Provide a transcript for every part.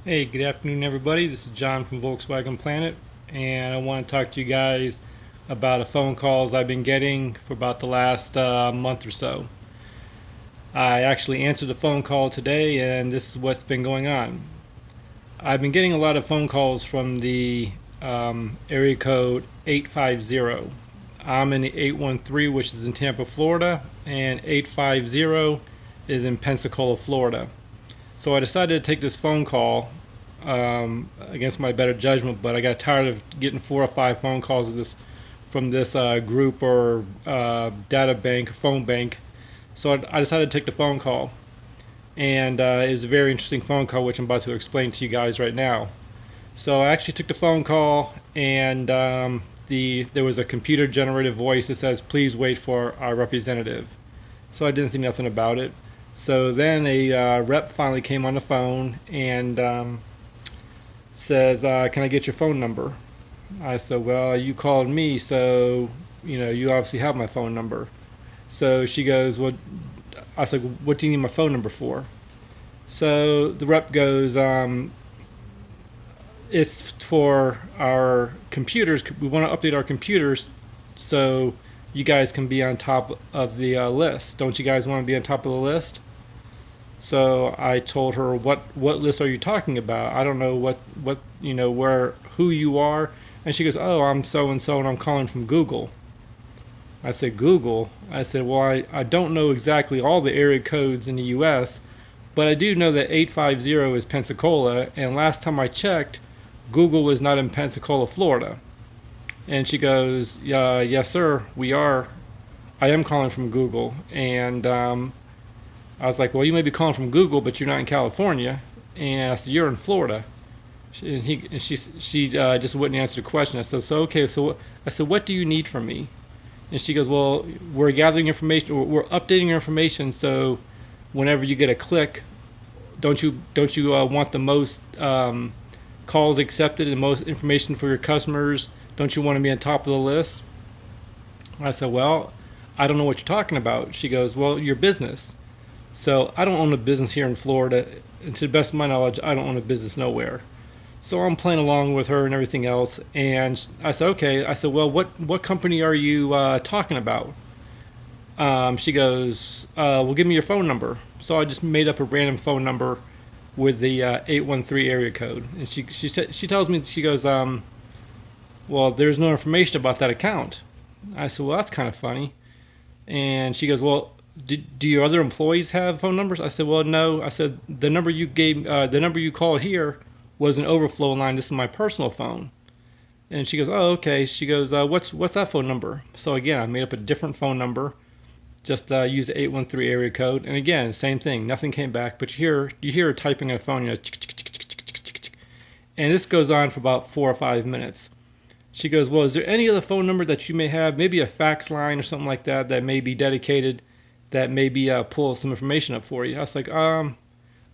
Hey, good afternoon, everybody. This is John from Volkswagen Planet, and I want to talk to you guys about a phone calls I've been getting for about the last month or so. I actually answered the phone call today, and this is what's been going on. I've been getting a lot of phone calls from the area code 850. I'm in the 813, which is in Tampa, Florida, and 850 is in Pensicola, Florida. So I decided to take this phone call against my better judgment, but I got tired of getting 4 or 5 phone calls of this from this group or data bank, phone bank. So I decided to take the phone call, and it was a very interesting phone call, which I'm about to explain to you guys right now. So I actually took the phone call, and there was a computer-generated voice that says, "Please wait for our representative." So I didn't think nothing about it. So then a rep finally came on the phone and says, "Can I get your phone number?" I said, "Well, you called me, so you obviously have my phone number." So she goes, "Well," I said, "What do you need my phone number for?" So the rep goes, "It's for our computers. We want to update our computers so you guys can be on top of the list. Don't you guys want to be on top of the list?" So I told her, "What list are you talking about? I don't know what where who you are." And she goes, "Oh, I'm so and so, and I'm calling from Google." I said, "Google?" I said, "Well, I don't know exactly all the area codes in the U.S., but I do know that 850 is Pensicola, and last time I checked, Google was not in Pensacola, Florida." And she goes, "Yes, sir, we are. I am calling from Google." And I was like, "Well, you may be calling from Google, but you're not in California." And I said, "You're in Florida." She just wouldn't answer the question. I said, "So okay, I said, what do you need from me?" And she goes, "Well, we're gathering information, or we're updating your information. So whenever you get a click, don't you want the most calls accepted and most information for your customers? Don't you want to be on top of the list?" I said, "Well, I don't know what you're talking about." She goes, "Well, your business." So I don't own a business here in Florida, and to the best of my knowledge, I don't own a business nowhere. So I'm playing along with her and everything else. And I said, "Okay." I said, "Well, what company are you talking about?" She goes, "Well, give me your phone number." So I just made up a random phone number with the 813 area code. And she tells me, she goes, "Well, there's no information about that account." I said, "Well, that's kind of funny." And she goes, "Well, do your other employees have phone numbers?" I said, "Well, no." I said, "The number you gave, the number you called here was an overflow line. This is my personal phone." And she goes, "Oh, okay." She goes, "What's that phone number?" So again, I made up a different phone number, just used the 813 area code, and again, same thing. Nothing came back, but you hear her typing on a phone, and this goes on for about 4 or 5 minutes. She goes, "Well, is there any other phone number that you may have, maybe a fax line or something like that, that may be dedicated, that maybe pull some information up for you?" I was like, I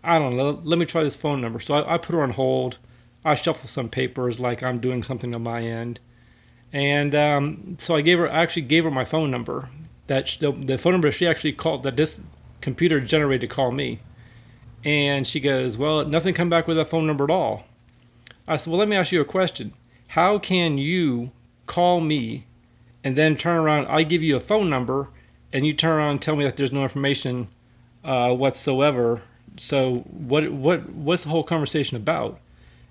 don't know. Let me try this phone number." So I put her on hold. I shuffle some papers like I'm doing something on my end, and so I actually gave her my phone number. The phone number she actually called, that this computer generated to call me. And she goes, "Well, nothing come back with that phone number at all." I said, "Well, let me ask you a question. How can you call me and then turn around? I give you a phone number, and you turn around and tell me that there's no information whatsoever. So what's the whole conversation about?"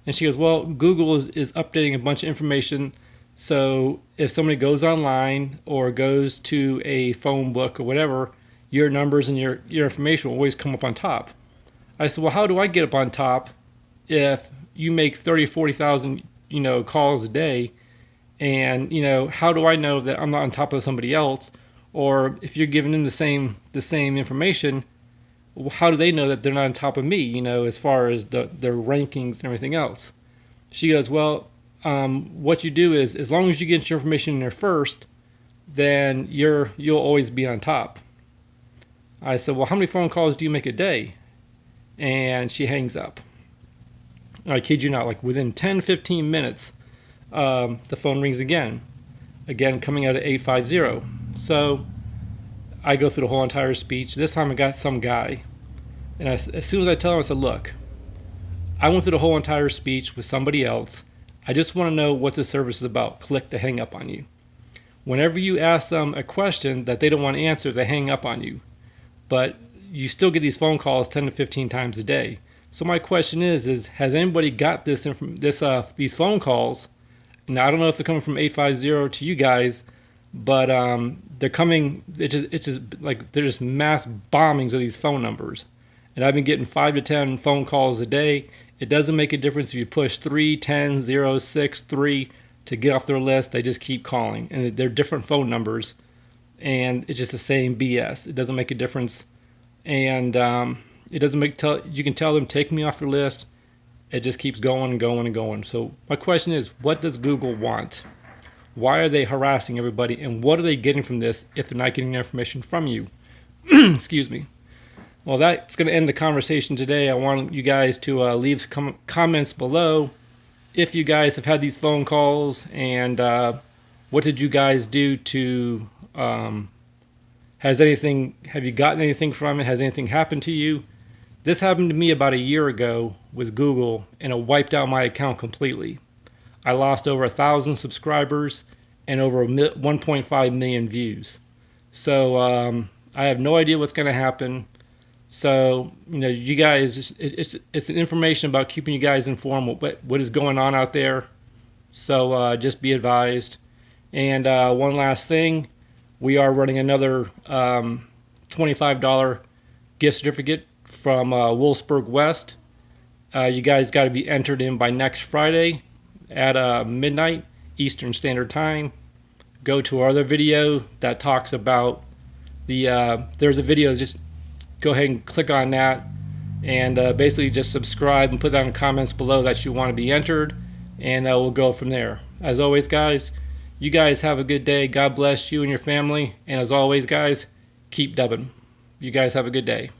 And she goes, "Well, Google is updating a bunch of information. So if somebody goes online or goes to a phone book or whatever, your numbers and your information will always come up on top." I said, "Well, how do I get up on top if you make 30, 40,000 calls a day? And how do I know that I'm not on top of somebody else? Or if you're giving them the same information, how do they know that they're not on top of me, as far as their rankings and everything else?" She goes, "Well, what you do is, as long as you get your information in there first, then you'll always be on top." I said, "Well, how many phone calls do you make a day?" And she hangs up. I kid you not, like within 10, 15 minutes, the phone rings again coming out of 850. So I go through the whole entire speech. This time I got some guy. And as soon as I tell him, I said, "Look, I went through the whole entire speech with somebody else. I just want to know what the service is about. Click to hang up on you. Whenever you ask them a question that they don't want to answer, they hang up on you. But you still get these phone calls 10 to 15 times a day. So my question is has anybody got these phone calls? Now I don't know if they're coming from 850 to you guys, but they're coming. It's just like there's mass bombings of these phone numbers, and I've been getting 5 to 10 phone calls a day. It doesn't make a difference if you push 3, 10, 0, 6, 3 to get off their list. They just keep calling, and they're different phone numbers, and it's just the same BS. It doesn't make a difference, and it doesn't you can tell them take me off your list. It just keeps going and going and going. So my question is, what does Google want? Why are they harassing everybody, and what are they getting from this if they're not getting information from you? Excuse me. Well, that's going to end the conversation today. I want you guys to leave comments below if you guys have had these phone calls, and what did you guys do to have you gotten anything from it? Has anything happened to you? This happened to me about a year ago with Google, and it wiped out my account completely. I lost over 1,000 subscribers and over 1.5 million views. So I have no idea what's going to happen. So, you guys, it's an information about keeping you guys informed what is going on out there. So just be advised. And one last thing, we are running another $25 gift certificate from Wolfsburg West. You guys got to be entered in by next Friday at midnight Eastern Standard Time. Go to our other video that talks about there's a video, just go ahead and click on that, and basically just subscribe and put that in the comments below that you want to be entered, and we'll go from there. As always, guys, you guys have a good day. God bless you and your family, and as always, guys, keep dubbing. You guys have a good day.